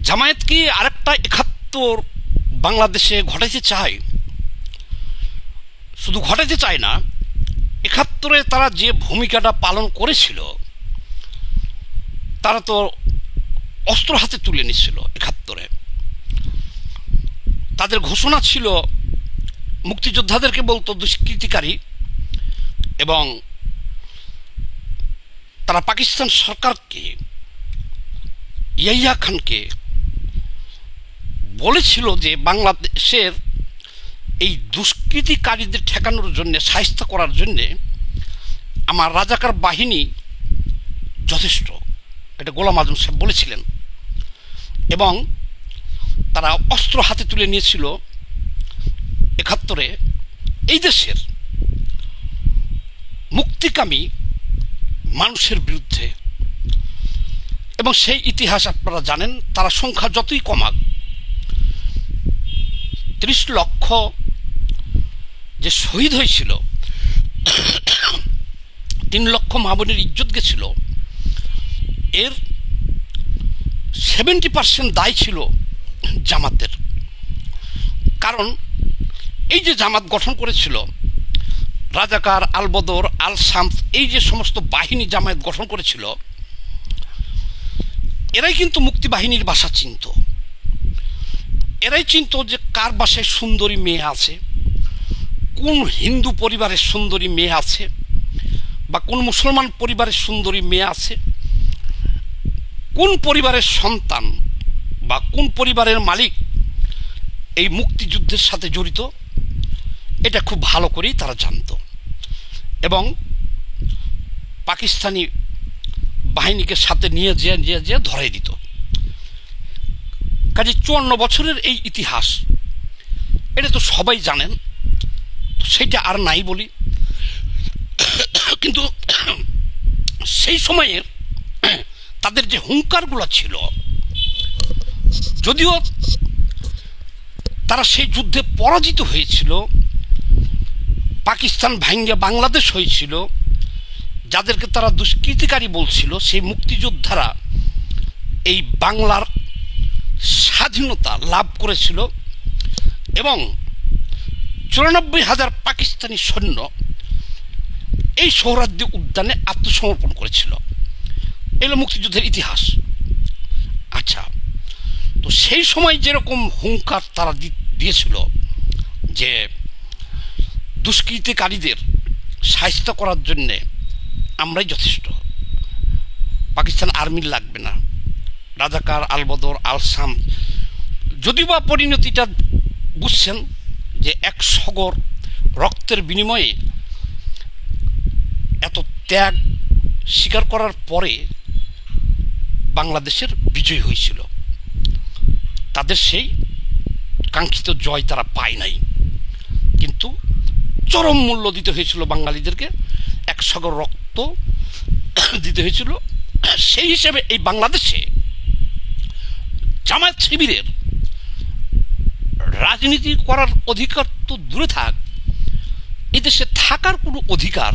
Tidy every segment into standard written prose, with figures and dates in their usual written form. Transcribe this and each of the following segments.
জামায়াত কি আরেকটা ৭১ বাংলাদেশে ঘটাইতে চায়? শুধু ঘটাইতে চায় না, ৭১-এ তারা যে ভূমিকাটা পালন করেছিল, তারা তো অস্ত্র হাতে তুলে নিচ্ছিল। ৭১-এ তাদের ঘোষণা ছিল মুক্তিযোদ্ধাদেরকে বলতো দুষ্কৃতিকারী, এবং তারা পাকিস্তান সরকারকে, ইয়াহিয়া খানকে বলেছিল যে বাংলাদেশের এই দুষ্কৃতিকারীদের ঠেকানোর জন্য, শায়েস্তা করার জন্যে আমার রাজাকার বাহিনী যথেষ্ট। এটা গোলাম আজম সাহেব বলেছিলেন, এবং তারা অস্ত্র হাতে তুলে নিয়েছিল ৭১-এ এই দেশের মুক্তিকামী মানুষের বিরুদ্ধে। এবং সেই ইতিহাস আপনারা জানেন। তারা সংখ্যা যতই কমাক, ৩০ লক্ষ যে শহীদ হয়েছিল, ৩ লক্ষ মা বোনের ইজ্জত গেছিল, এর 70% দায় ছিল জামাতের। কারণ এই যে জামাত গঠন করেছিল, রাজাকার, আল বদর, আল শামস, এই যে সমস্ত বাহিনী জামায়াত গঠন করেছিল, এরাই কিন্তু মুক্তি বাহিনীর বাসা চিনত। এরাই চিনত যে কার বাসায় সুন্দরী মেয়ে আছে, কোন হিন্দু পরিবারের সুন্দরী মেয়ে আছে, বা কোন মুসলমান পরিবারের সুন্দরী মেয়ে আছে, কোন পরিবারের সন্তান বা কোন পরিবারের মালিক এই মুক্তিযুদ্ধের সাথে জড়িত, এটা খুব ভালো করেই তারা জানত। এবং পাকিস্তানি বাহিনীকে সাথে নিয়ে যে ধরাই দিত। কাজে ৫৪ বছরের এই ইতিহাস, এটা তো সবাই জানেন, সেটা আর নাই বলি। কিন্তু সেই সময়ের তাদের যে হুঙ্কারগুলো ছিল, যদিও তারা সেই যুদ্ধে পরাজিত হয়েছিল, পাকিস্তান ভাঙ্গে বাংলাদেশ হয়েছিল, যাদেরকে তারা দুষ্কৃতিকারী বলছিল, সেই মুক্তিযোদ্ধারা এই বাংলার স্বাধীনতা লাভ করেছিল, এবং ৯৪,০০০ পাকিস্তানি সৈন্য এই সোহরাওয়ার্দী উদ্যানে আত্মসমর্পণ করেছিল। এগুলো মুক্তিযুদ্ধের ইতিহাস। আচ্ছা, তো সেই সময় যেরকম হুঙ্কার তারা দিয়েছিল যে দুষ্কৃতিকারীদের শায়েস্তা করার জন্যে আমরাই যথেষ্ট, পাকিস্তান আর্মির লাগবে না, রাজাকার, আল বদর, আল শামস, যদিও বা পরিণতিটা বুঝছেন যে এক সগর রক্তের বিনিময়ে এত ত্যাগ স্বীকার করার পরে বাংলাদেশের বিজয় হয়েছিল। তাদের সেই কাঙ্ক্ষিত জয় তারা পায় নাই, কিন্তু চরম মূল্য দিতে হয়েছিল বাঙালিদেরকে, এক সাগর রক্ত দিতে হয়েছিল। সেই হিসেবে এই বাংলাদেশে জামায়াত শিবিরের রাজনীতি করার অধিকার তো দূরে থাক, এদেশে থাকার কোনো অধিকার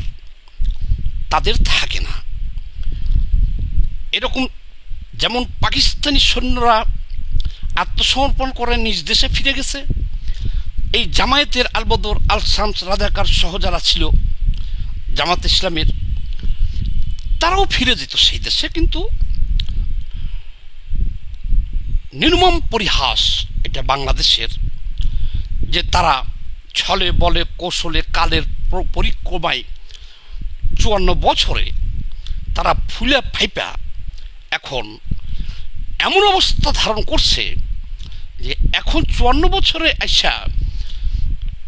তাদের থাকে না। এরকম যেমন পাকিস্তানি সৈন্যরা আত্মসমর্পণ করে নিজ দেশে ফিরে গেছে, এই জামায়াতের আল বদর, আল শামস, রাজাকার সহ যারা ছিল জামাত ইসলামের, তারাও ফিরে যেত সেই দেশে। কিন্তু নির্মম পরিহাস এটা বাংলাদেশের, যে তারা ছলে বলে কৌশলে কালের পরিক্রমায় ৫৪ বছরে তারা ফুলে ফাইপা এখন এমন অবস্থা ধারণ করছে যে এখন ৫৪ বছরে আসা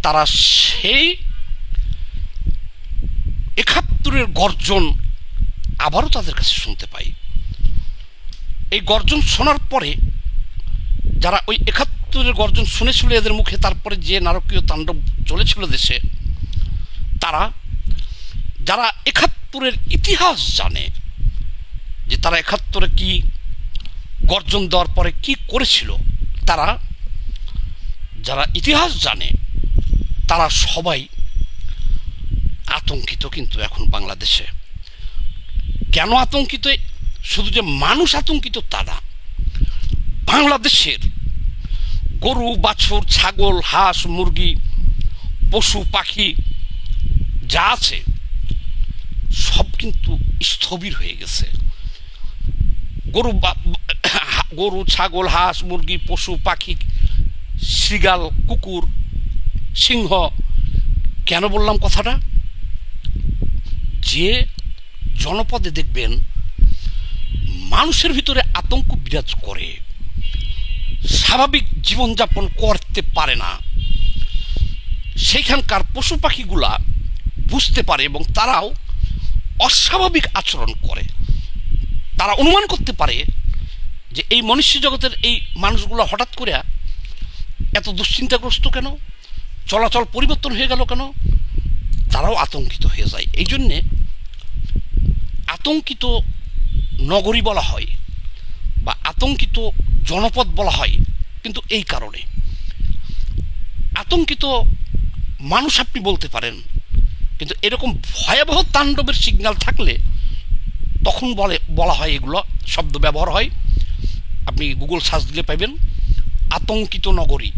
তারা সেই ৭১-এর গর্জন আবারও তাদের কাছে শুনতে পাই। এই গর্জন শোনার পরে যারা ওই ৭১-এর গর্জন শুনেছিল এদের মুখে, তারপরে যে নারকীয় তাণ্ডব চলেছিল দেশে, তারা যারা ৭১-এর ইতিহাস জানে, যে তারা ৭১-এ কি গর্জন দেওয়ার পরে কি করেছিল, তারা যারা ইতিহাস জানে তারা সবাই আতঙ্কিত। কিন্তু এখন বাংলাদেশে কেন আতঙ্কিত? শুধু যে মানুষ আতঙ্কিত তা না, বাংলাদেশের গরু বাছুর ছাগল হাঁস মুরগি পশু পাখি যা আছে সব কিন্তু স্থবির হয়ে গেছে। গরু ছাগল হাঁস মুরগি পশু পাখি শৃগাল কুকুর সিংহ। কেন বললাম কথাটা? যে জনপদে দেখবেন মানুষের ভিতরে আতঙ্ক বিরাজ করে, স্বাভাবিক জীবনযাপন করতে পারে না, সেইখানকার পশু পাখিগুলা বুঝতে পারে এবং তারাও অস্বাভাবিক আচরণ করে। তারা অনুমান করতে পারে যে এই মনুষ্য জগতের এই মানুষগুলো হঠাৎ করে এত দুশ্চিন্তাগ্রস্ত কেন, চলাচল পরিবর্তন হয়ে গেল কেন, তারাও আতঙ্কিত হয়ে যায়। এই জন্যে আতঙ্কিত নগরী বলা হয় বা আতঙ্কিত জনপদ বলা হয়, কিন্তু এই কারণে আতঙ্কিত মানুষ আপনি বলতে পারেন, কিন্তু এরকম ভয়াবহ তাণ্ডবের সিগন্যাল থাকলে তখন বলা হয়, এগুলো শব্দ ব্যবহার হয়। আপনি গুগল সার্চ দিলে পাইবেন আতঙ্কিত নগরী,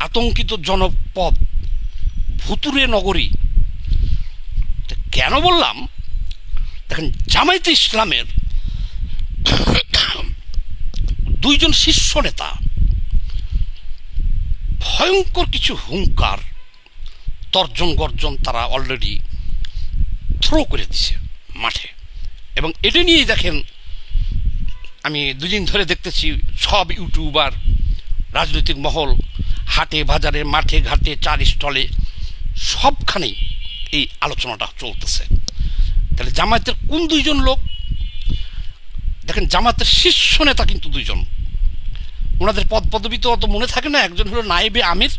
আতঙ্কিত জনপদ, ভুতুরে নগরী। কেন বললাম? দেখেন, জামায়াতে ইসলামের দুইজন শীর্ষ নেতা ভয়ঙ্কর কিছু হুঙ্কার তর্জন গর্জন তারা অলরেডি থ্রো করে দিছে মাঠে, এবং এটা নিয়েই দেখেন আমি দুদিন ধরে দেখতেছি সব ইউটিউবার, রাজনৈতিক মহল, হাটে বাজারে মাঠে ঘাটে চার স্টলে সবখানেই এই আলোচনাটা চলতেছে। তাহলে জামায়াতের কোন দুইজন লোক? দেখেন, জামায়াতের শীর্ষ নেতা কিন্তু দুইজন, ওনাদের পদ পদবি তো অত মনে থাকে না। একজন হলো নায়েবে আমির,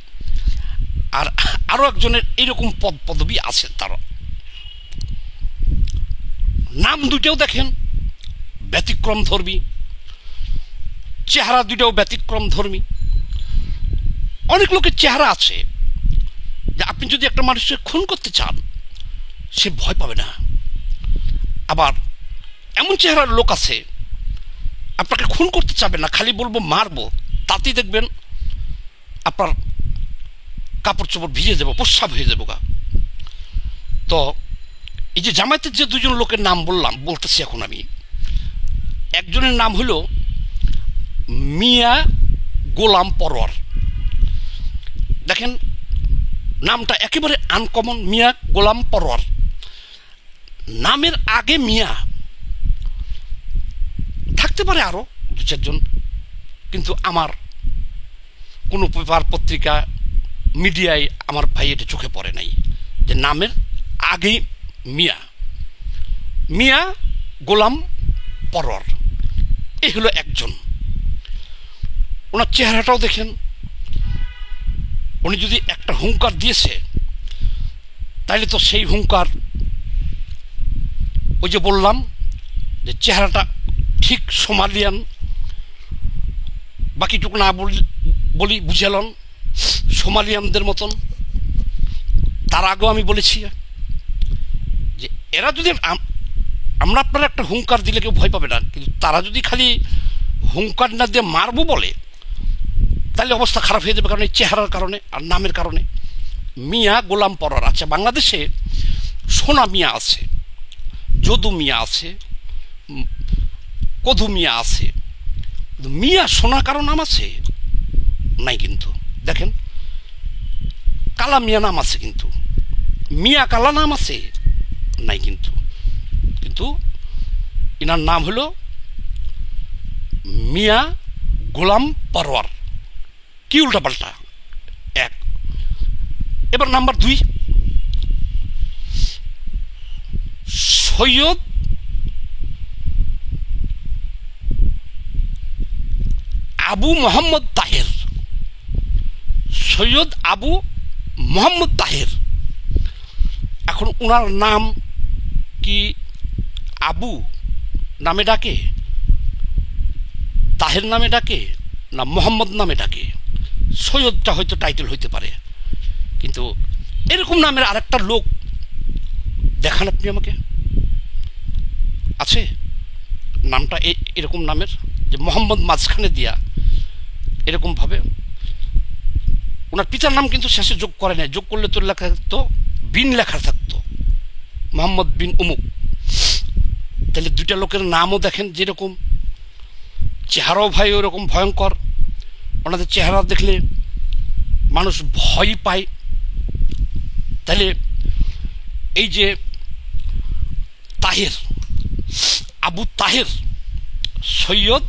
আর আরো একজনের এইরকম পদ পদবি আছে। তার নাম দুইটাও দেখেন ব্যতিক্রম ধর্মী, চেহারা দুইটাও ব্যতিক্রম ধর্মী। অনেক লোকের চেহারা আছে যে আপনি যদি একটা মানুষকে খুন করতে চান সে ভয় পাবে না, আবার এমন চেহারার লোক আছে আপনাকে খুন করতে চাবে না, খালি বলবো মারবো, তাতেই দেখবেন আপনার কাপড় চোপড় ভিজে যাবো, প্রস্রাব হয়ে যাবো গা। তো এই যে জামায়াতের যে দুজন লোকের নাম বলতেছি এখন আমি, একজনের নাম হলো মিয়া গোলাম পরোয়ার। দেখেন, নামটা একেবারে আনকমন, মিয়া গোলাম পরোয়ার। নামের আগে মিয়া, থাকতে পারে আরো দু চারজন, কিন্তু আমার কোনো পেপার পত্রিকা মিডিয়ায় আমার ভাই এটা চোখে পড়ে নাই যে নামের আগেই মিয়া, মিয়া গোলাম পরোয়ার। এই হলো একজন। ওনার চেহারাটাও দেখেন, উনি যদি একটা হুঙ্কার দিয়েছে তাইলে তো সেই হুঙ্কার, ওই যে বললাম যে চেহারাটা ঠিক সোমালিয়ান, বাকিটুকু না বলি বুঝালাম, সোমালিয়ানদের মতন। তার আগেও আমি বলেছি যে এরা যদি, আমরা আপনারা একটা হুঙ্কার দিলে কেউ ভয় পাবে না, কিন্তু তারা যদি খালি হুঙ্কার না দিয়ে মারবো বলে তাহলে অবস্থা খারাপ হয়ে যাবে, কারণ এই চেহারার কারণে আর নামের কারণে। মিয়া গোলাম পরোয়ার। আচ্ছা, বাংলাদেশে সোনা মিয়া আছে, যদু মিয়া আছে, কধু মিয়া আছে, মিয়া সোনা কারো নাম আছে নাই কিন্তু। দেখেন, কালা মিয়া নাম আছে, কিন্তু মিয়া কালা নাম আছে নাই কিন্তু। কিন্তু এনার নাম হলো মিয়া গোলাম পরোয়ার। কি উল্টাপাল্টা! এক। এবার নাম্বার 2, সৈয়দ আবু মোহাম্মদ তাহের। সৈয়দ আবু মোহাম্মদ তাহের। এখন ওনার নাম কি আবু নামে ডাকে, তাহের নামে ডাকে, না মোহাম্মদ নামে ডাকে? সৈয়দটা হয়তো টাইটেল হইতে পারে, কিন্তু এরকম নামের আরেকটা লোক দেখান আপনি আমাকে, আছে নামটা এরকম নামের? যে মোহাম্মদ মাঝখানে দিয়া এরকমভাবে, ওনার পিতার নাম কিন্তু শেষে যোগ করে নাই, যোগ করলে তো লেখা থাকতো বিন লেখা থাকতো মোহাম্মদ বিন উমুক। তাহলে দুইটা লোকের নামও দেখেন যেরকম, চেহারাও ভাই ওরকম ভয়ঙ্কর, ওনাদের চেহারা দেখলে মানুষ ভয় পায়। তাহলে এই যে তাহের, আবু তাহের সৈয়দ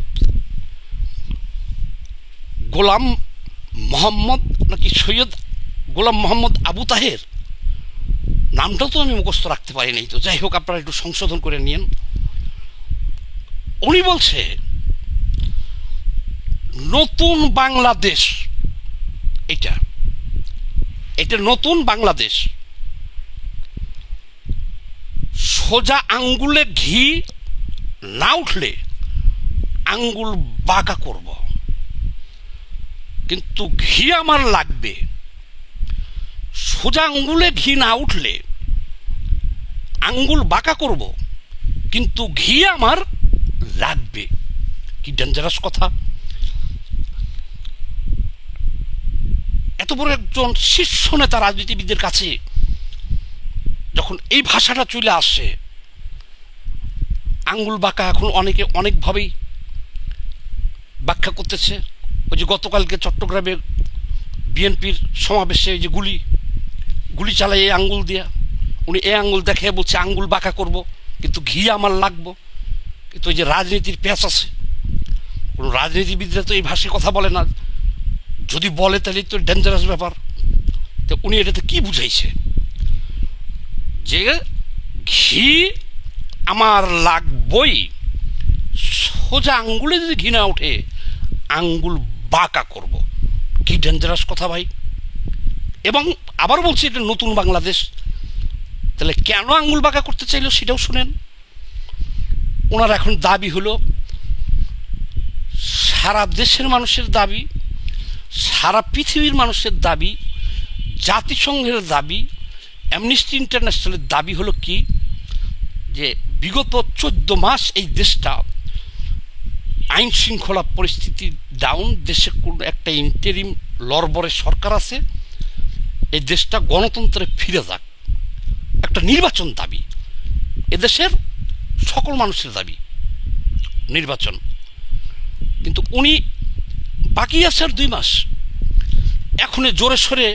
গোলাম মোহাম্মদ নাকি সৈয়দ গোলাম মোহাম্মদ আবু তাহের, নামটাও তো আমি মুখস্থ রাখতে পারি নাই। তো যাই হোক, আপনারা একটু সংশোধন করে নিন। উনি বলছে নতুন বাংলাদেশ, এটা নতুন বাংলাদেশ, সোজা আঙ্গুলে ঘি না উঠলে আঙ্গুল বাঁকা করব, কিন্তু ঘি আমার লাগবে। সোজা আঙ্গুলে ঘি না উঠলে আঙ্গুল বাঁকা করব, কিন্তু ঘি আমার লাগবে। কি ডেঞ্জারাস কথা! এত বড় একজন শীর্ষ নেতা রাজনীতিবিদদের কাছে যখন এই ভাষাটা চলে আসে, আঙ্গুল বাঁকা এখন অনেকে অনেকভাবেই ব্যাখ্যা করতেছে। ওই যে গতকালকে চট্টগ্রামে বিএনপির সমাবেশে যে গুলি চালায় এই আঙ্গুল দিয়া, উনি এই আঙ্গুল দেখে বলছে আঙ্গুল বাঁকা করব, কিন্তু ঘি আমার লাগবো। কিন্তু ওই যে রাজনীতির প্যাঁচ আছে, কোনো রাজনীতিবিদরা তো এই ভাষায় কথা বলে না, যদি বলে তাহলে তো ডেঞ্জারাস ব্যাপার। তো উনি এটাতে কি বুঝাইছে যে ঘি আমার লাগবই, সোজা আঙ্গুলে যদি ঘি না ওঠে আঙ্গুল বাঁকা করব। কি ডেঞ্জারাস কথা ভাই! এবং আবার বলছি এটা নতুন বাংলাদেশ। তাহলে কেন আঙ্গুল বাঁকা করতে চাইলো সেটাও শুনেন। ওনার এখন দাবি হলো, সারা দেশের মানুষের দাবি, সারা পৃথিবীর মানুষের দাবি, জাতিসংঘের দাবি, অ্যামনিস্টি ইন্টারন্যাশনালের দাবি হলো কি, যে বিগত 14 মাস এই দেশটা আইন শৃঙ্খলা পরিস্থিতি ডাউন, দেশে কোন একটা ইন্টারিম লরবরের সরকার আছে, এই দেশটা গণতন্ত্রে ফিরে যাক, একটা নির্বাচন দাবি, এদেশের সকল মানুষের দাবি নির্বাচন। কিন্তু উনি বাকি আছে আর 2 মাস, এখন জোরে সোরে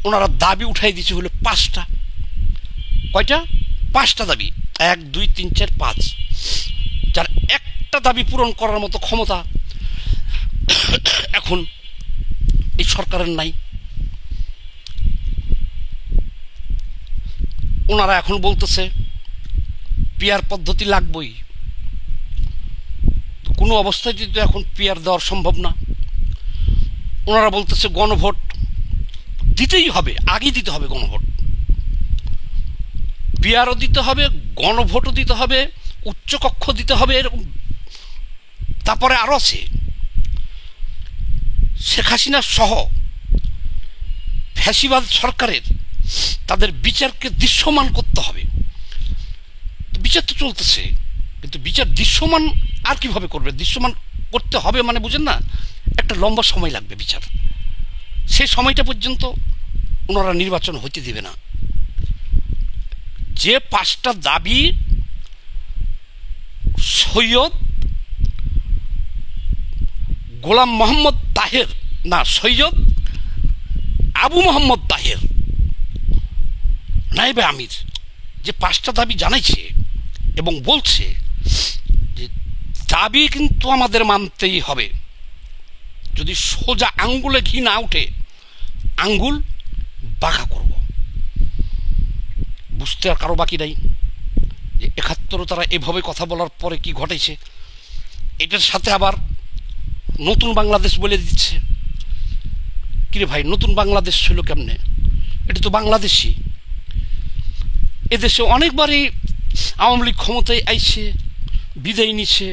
ওনারা দাবি উঠাই দিচ্ছে হলো 5টা। কয়টা? 5টা দাবি, 1 2 3 4 5, যার একটা দাবি পূরণ করার মতো ক্ষমতা এখন এই সরকারের নাই। ওনারা এখন বলতেছে পিয়ার পদ্ধতি লাগবেই, কোনো অবস্থায় তো এখন পিয়ার দেওয়ার সম্ভব না। ওনারা বলতেছে গণভোট দিতেই হবে, আগেই দিতে হবে গণভোট, পিয়ারও দিতে হবে, গণভোটও দিতে হবে, উচ্চকক্ষ দিতে হবে, এরকম। তারপরে আরো আছে শেখ হাসিনা সহ ফ্যাসিবাদ সরকারের তাদের বিচারকে দৃশ্যমান করতে হবে। বিচার তো চলতেছে, কিন্তু বিচার দৃশ্যমান আর কিভাবে করবে? দৃশ্যমান করতে হবে মানে বুঝেন না, একটা লম্বা সময় লাগবে বিচার, সেই সময়টা পর্যন্ত ওনারা নির্বাচন হইতে দিবে না। যে 5টা দাবি সৈয়দ গোলাম মোহাম্মদ তাহের, না সৈয়দ আবু মোহাম্মদ তাহের নায়েবে আমির যে 5টা দাবি জানাইছে এবং বলছে যে দাবি কিন্তু আমাদের মানতেই হবে, যদি সোজা আঙ্গুলে ঘি না উঠে আঙ্গুল বাঁকা করব। বুঝতে আর কারো বাকি নাই যে 71 তারা এভাবে কথা বলার পরে কি ঘটেছে। এটার সাথে আবার নতুন বাংলাদেশ বলে দিচ্ছে। কিরে ভাই, নতুন বাংলাদেশ ছিল কেমনে? এটা তো বাংলাদেশই। এদেশে অনেকবারই আওয়ামী লীগ ক্ষমতায় আইছে, বিদায় নিচ্ছে,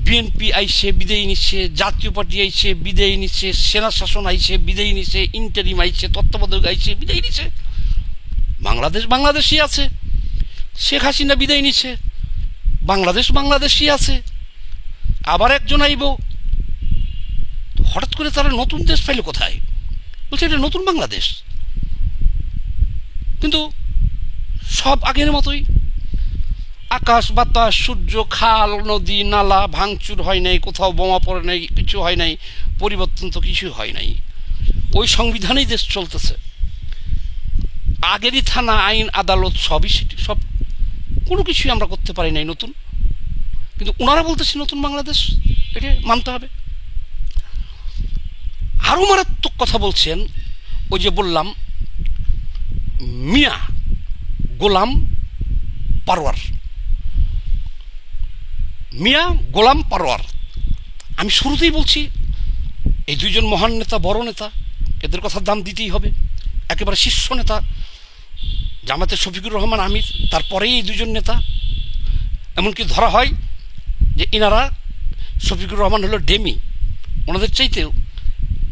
বিএনপি আইছে, বিদায় নিচ্ছে, জাতীয় পার্টি আইছে, বিদায় নিচ্ছে, সেনা শাসন আইছে, বিদায় নিচ্ছে, ইন্টারিম আইছে, তত্ত্বাবধায়ক আইছে, বিদায় নিচ্ছে। বাংলাদেশ বাংলাদেশই আছে। শেখ হাসিনা বিদায় নিচ্ছে, বাংলাদেশ বাংলাদেশই আছে। আবার একজন আইব, হঠাৎ করে তারা নতুন দেশ পাইল কোথায়? বলছে এটা নতুন বাংলাদেশ। কিন্তু সব আগের মতোই, আকাশ বাতাস সূর্য খাল নদী নালা ভাঙচুর হয় নাই, কোথাও বোমা পড়ে নাই, কিছু হয় নাই, পরিবর্তন তো কিছু হয় নাই, ওই সংবিধানেই দেশ চলতেছে। আগেরই থানা আইন আদালত সবই সেটি, সব কোনো কিছুই আমরা করতে পারি নাই নতুন। কিন্তু ওনারা বলতেছে নতুন বাংলাদেশ, এটা মানতে হবে। আরো মারাত্মক কথা বলছেন, ওই যে বললাম মিয়া গোলাম পারওয়ার, মিয়া গোলাম পারওয়ার। আমি শুরুতেই বলছি এই দুইজন মহান নেতা, বড় নেতা, এদের কথার দাম দিতেই হবে। একেবারে শীর্ষ নেতা জামাতের শফিকুর রহমান আমির, তারপরেই এই দুজন নেতা। এমনকি ধরা হয় যে ইনারা, শফিকুর রহমান হলো ডেমি, ওনাদের চাইতেও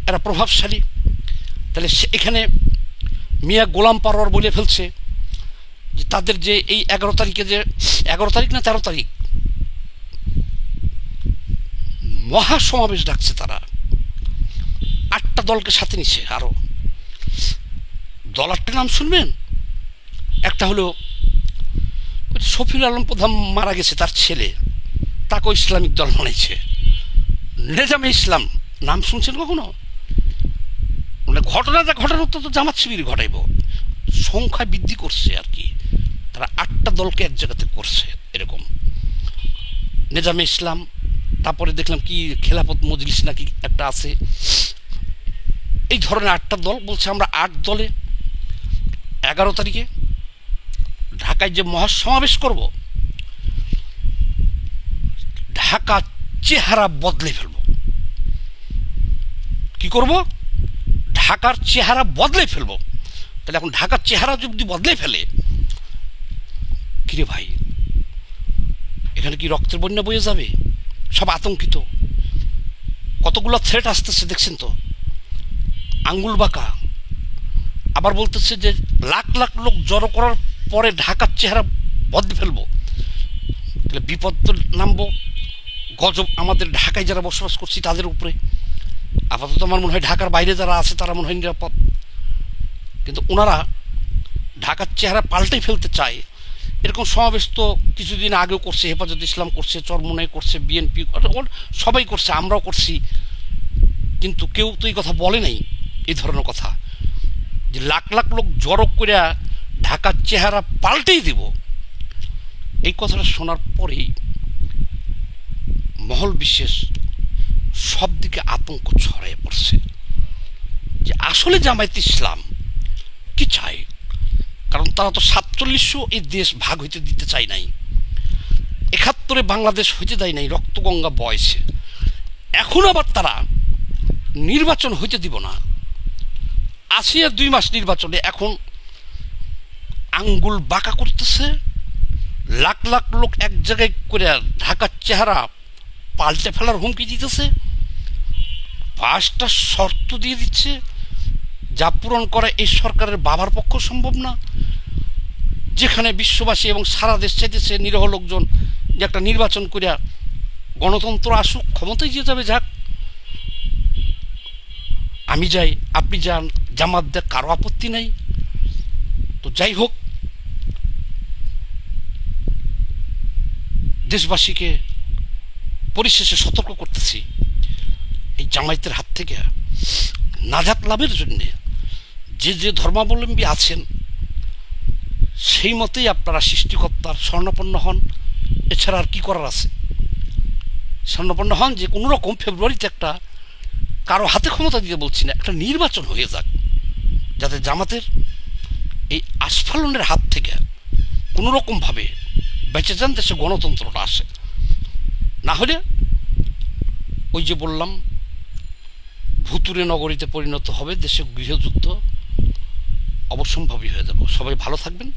এরা প্রভাবশালী। তাহলে এখানে মিয়া গোলাম পারওয়ার বলে ফেলছে যে তাদের যে এই 11 তারিখে, যে 11 তারিখ না 13 তারিখ মহাসমাবেশ ডাকছে তারা, 8টা দলকে সাথে নিচ্ছে। আরো দল 8টার নাম শুনবেন। একটা হলো শফিউল আলম প্রধান মারা গেছে, তার ছেলে, তাকেও ইসলামিক দল বানাইছে। নেজামে ইসলাম নাম শুনছেন কখনো? মানে ঘটনা যা ঘটানোর তো জামাত শিবির ঘটাইব, সংখ্যা বৃদ্ধি করছে আর কি। তারা 8টা দলকে এক জায়গাতে করছে এরকম। নেজামে ইসলাম, তারপরে দেখলাম কি খেলাফত মজলিস নাকি একটা আছে, এই ধরনের 8টা দল বলছে আমরা 8 দলে 11 তারিখে ঢাকায় যে মহাসমাবেশ করব, ঢাকা চেহারা বদলে ফেলব। কি করব? ঢাকার চেহারা বদলে ফেলব। তাহলে এখন ঢাকার চেহারা যদি বদলে ফেলে, কিরে ভাই, এখানে কি রক্তের বন্যা বয়ে যাবে? সব আতঙ্কিত, কতগুলো থ্রেট আসতেছে দেখছেন তো, আঙ্গুল বাঁকা। আবার বলতেছে যে লাখ লাখ লোক জড়ো করার পরে ঢাকার চেহারা বদলে ফেলবো, তাহলে বিপদ তো নামবো, গজব আমাদের ঢাকায় যারা বসবাস করছি তাদের উপরে। আপাতত আমার মনে হয় ঢাকার বাইরে যারা আছে তারা মনে হয় নিরাপদ, কিন্তু ওনারা ঢাকার চেহারা পাল্টাই ফেলতে চায়। এরকম সমাবেশ তো কিছুদিন আগেও করছে, হেফাজত ইসলাম করছে, চরমোনাই করছে, বিএনপি, সবাই করছে, আমরাও করছি। কিন্তু কেউ তো এই কথা বলে নাই, এই ধরনের কথা, যে লাখ লাখ লোক জড়ো করে ঢাকার চেহারা পাল্টেই দিব। এই কথাটা শোনার পরেই মহল বিশেষ সব দিকে আতঙ্ক ছড়িয়ে পড়ছে যে আসলে জামায়াত ইসলাম কি চায়। কারণ তারা তো 47 এই দেশ ভাগ হইতে দিতে চায় নাই, 71 বাংলাদেশ হইতে দেয় নাই, রক্তগঙ্গা বয়সে। এখন আবার তারা নির্বাচন হইতে দিব না, আছে আর 2 মাস নির্বাচনে। এখন আঙ্গুল বাঁকা করতেছে, লাখ লাখ লোক এক জায়গায় করে ঢাকার চেহারা পাল্টে ফেলার হুমকি দিতেছে, 5টা শর্ত দিয়ে দিচ্ছে, যা পূরণ করা এই সরকারের বাবার পক্ষ সম্ভব না। যেখানে বিশ্ববাসী এবং সারা দেশ চাইতেছে নিরহ লোকজন যে একটা নির্বাচন করিয়া গণতন্ত্র আসুক, ক্ষমতায় যে যাবে যাক, আমি যাই আপনি যান, জামাত দেখ, কারো আপত্তি নাই। তো যাই হোক, দেশবাসীকে পরিশেষে সতর্ক করতেছি, এই জামায়াতের হাত থেকে নাজাত লাভের জন্যে যে যে ধর্মাবলম্বী আছেন সেই মতেই আপনারা সৃষ্টিকর্তার স্বর্ণাপন্ন হন। এছাড়া আর কি করার আছে? স্বর্ণাপন্ন হন যে কোনো রকম ফেব্রুয়ারিতে একটা, কারো হাতে ক্ষমতা দিতে বলছি না, একটা নির্বাচন হয়ে যাক, যাতে জামাতের এই আস্ফালনের হাত থেকে কোনো রকমভাবে বেঁচে যান, দেশে গণতন্ত্রটা আসে। না হলে ওই যে বললাম, ভুতুরে নগরীতে পরিণত হবে, দেশে গৃহযুদ্ধ অবশ্যম্ভাবী হয়ে যাব। সবাই ভালো থাকবেন।